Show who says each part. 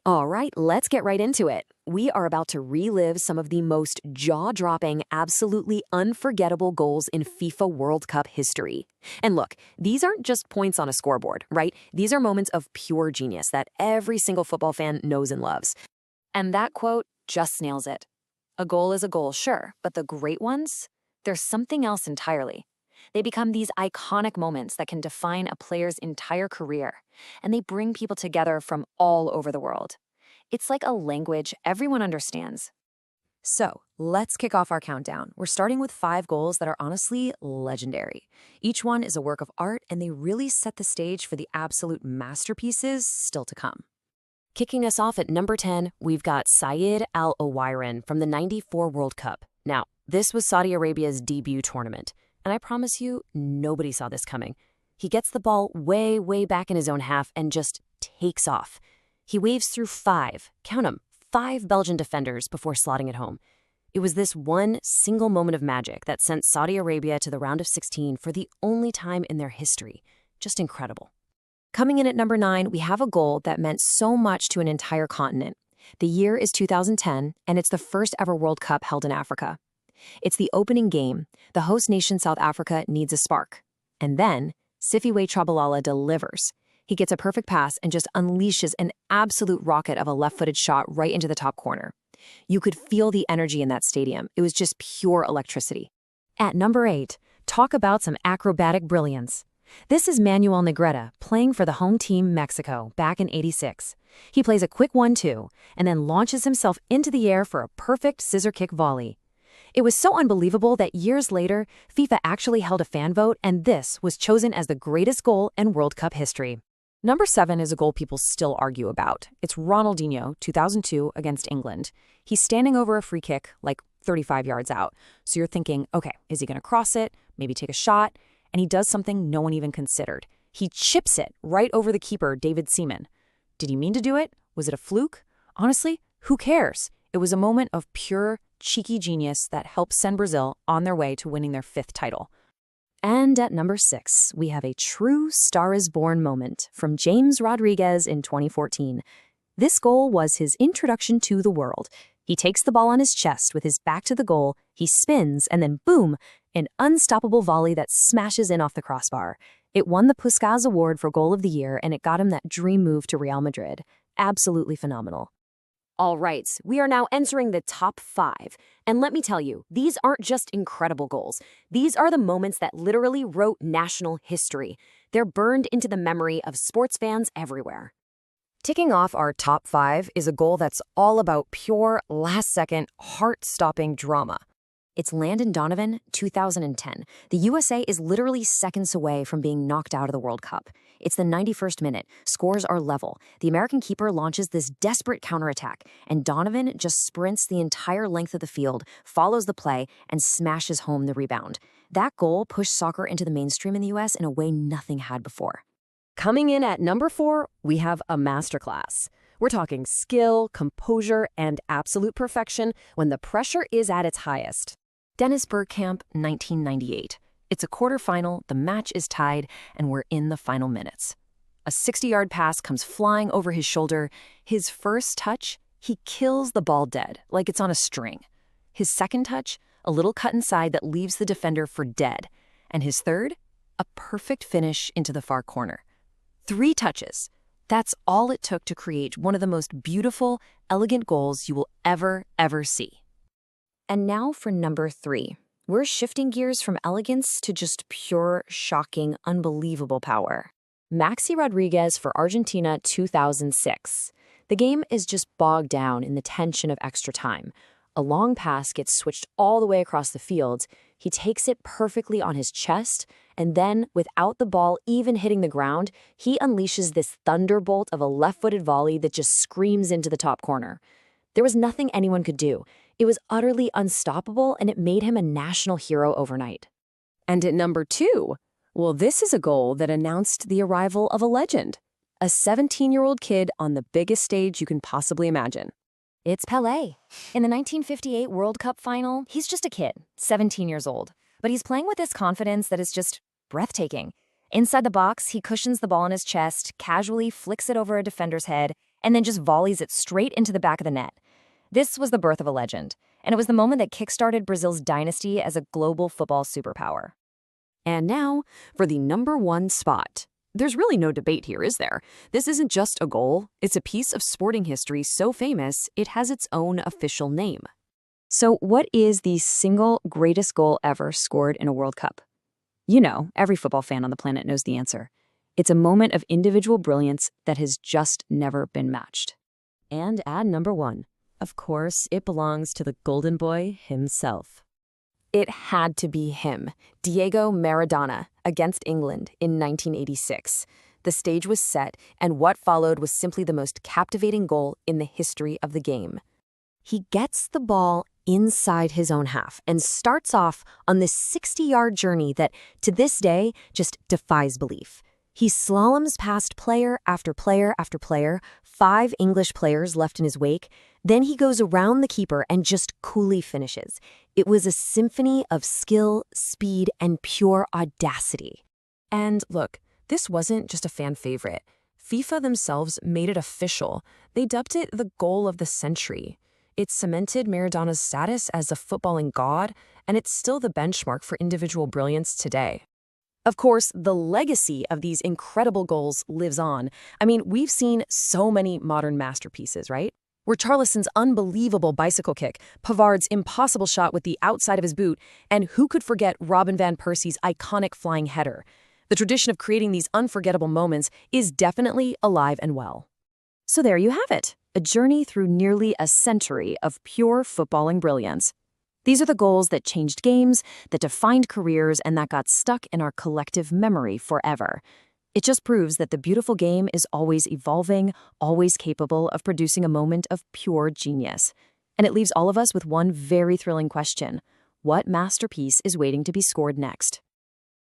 Speaker 1: All right, let's get right into it. We are about to relive some of the most jaw-dropping, absolutely unforgettable goals in FIFA World Cup history. And look, these aren't just points on a scoreboard, right? These are moments of pure genius that every single football fan knows and loves. And that quote just nails it. A goal is a goal, sure, but the great ones? They're something else entirely. They become these iconic moments that can define a player's entire career, and they bring people together from all over the world. It's like a language everyone understands. So, let's kick off our countdown. We're starting with 5 goals that are honestly legendary. Each one is a work of art, and they really set the stage for the absolute masterpieces still to come. Kicking us off at number 10, we've got Saeed Al-Owairan from the '94 World Cup. Now, this was Saudi Arabia's debut tournament. And I promise you, nobody saw this coming. He gets the ball way, way back in his own half and just takes off. He waves through 5, count 'em, 5 Belgian defenders before slotting it home. It was this one single moment of magic that sent Saudi Arabia to the round of 16 for the only time in their history. Just incredible. Coming in at number 9, we have a goal that meant so much to an entire continent. The year is 2010, and it's the first ever World Cup held in Africa. It's the opening game. The host nation South Africa needs a spark. And then, Sifiwe Trabalala delivers. He gets a perfect pass and just unleashes an absolute rocket of a left-footed shot right into the top corner. You could feel the energy in that stadium. It was just pure electricity. At number 8, talk about some acrobatic brilliance. This is Manuel Negrete playing for the home team Mexico back in '86. He plays a quick 1-2 and then launches himself into the air for a perfect scissor kick volley. It was so unbelievable that years later, FIFA actually held a fan vote, and this was chosen as the greatest goal in World Cup history. Number 7 is a goal people still argue about. It's Ronaldinho, 2002, against England. He's standing over a free kick, like 35 yards out. So you're thinking, okay, is he going to cross it, maybe take a shot? And he does something no one even considered. He chips it right over the keeper, David Seaman. Did he mean to do it? Was it a fluke? Honestly, who cares? It was a moment of pure, cheeky genius that helped send Brazil on their way to winning their 5th title. And at number 6, we have a true Star is Born moment from James Rodriguez in 2014. This goal was his introduction to the world. He takes the ball on his chest with his back to the goal, he spins, and then boom, an unstoppable volley that smashes in off the crossbar. It won the Puskás Award for Goal of the Year, and it got him that dream move to Real Madrid. Absolutely phenomenal. All right, we are now entering the top 5. And let me tell you, these aren't just incredible goals. These are the moments that literally wrote national history. They're burned into the memory of sports fans everywhere. Ticking off our top 5 is a goal that's all about pure, last-second, heart-stopping drama. It's Landon Donovan, 2010. The USA is literally seconds away from being knocked out of the World Cup. It's the 91st minute. Scores are level. The American keeper launches this desperate counterattack, and Donovan just sprints the entire length of the field, follows the play, and smashes home the rebound. That goal pushed soccer into the mainstream in the US in a way nothing had before. Coming in at number 4, we have a masterclass. We're talking skill, composure, and absolute perfection when the pressure is at its highest. Dennis Bergkamp, 1998. It's a quarterfinal, the match is tied, and we're in the final minutes. A 60-yard pass comes flying over his shoulder. His first touch, he kills the ball dead, like it's on a string. His second touch, a little cut inside that leaves the defender for dead. And his third, a perfect finish into the far corner. 3 touches. That's all it took to create one of the most beautiful, elegant goals you will ever see. And now for number 3. We're shifting gears from elegance to just pure, shocking, unbelievable power. Maxi Rodriguez for Argentina 2006. The game is just bogged down in the tension of extra time. A long pass gets switched all the way across the field. He takes it perfectly on his chest, and then, without the ball even hitting the ground, he unleashes this thunderbolt of a left-footed volley that just screams into the top corner. There was nothing anyone could do. It was utterly unstoppable, and it made him a national hero overnight. And at number 2, well, this is a goal that announced the arrival of a legend. A 17-year-old kid on the biggest stage you can possibly imagine. It's Pelé. In the 1958 World Cup final, he's just a kid, 17 years old. But he's playing with this confidence that is just breathtaking. Inside the box, he cushions the ball in his chest, casually flicks it over a defender's head,
Speaker 2: and then just volleys it straight into the back of the net. This was the birth of a legend, and it was the moment that kickstarted Brazil's dynasty as a global football superpower.
Speaker 1: And now for the number one spot. There's really no debate here, is there? This isn't just a goal. It's a piece of sporting history so famous, it has its own official name.
Speaker 2: So what is the single greatest goal ever scored in a World Cup? You know, every football fan on the planet knows the answer. It's a moment of individual brilliance that has just never been matched.
Speaker 3: And at number one, of course, it belongs to the Golden Boy himself.
Speaker 1: It had to be him, Diego Maradona, against England in 1986. The stage was set, and what followed was simply the most captivating goal in the history of the game. He gets the ball inside his own half and starts off on this 60-yard journey that, to this day, just defies belief. He slaloms past player after player after player, 5 English players left in his wake. Then he goes around the keeper and just coolly finishes. It was a symphony of skill, speed, and pure audacity. And look, this wasn't just a fan favorite. FIFA themselves made it official. They dubbed it the goal of the century. It cemented Maradona's status as a footballing god, and it's still the benchmark for individual brilliance today. Of course, the legacy of these incredible goals lives on. I mean, we've seen so many modern masterpieces, right? Richarlison's unbelievable bicycle kick, Pavard's impossible shot with the outside of his boot, and who could forget Robin van Persie's iconic flying header? The tradition of creating these unforgettable moments is definitely alive and well.
Speaker 2: So there you have it, a journey through nearly a century of pure footballing brilliance. These are the goals that changed games, that defined careers, and that got stuck in our collective memory forever. It just proves that the beautiful game is always evolving, always capable of producing a moment of pure genius. And it leaves all of us with one very thrilling question. What masterpiece is waiting to be scored next?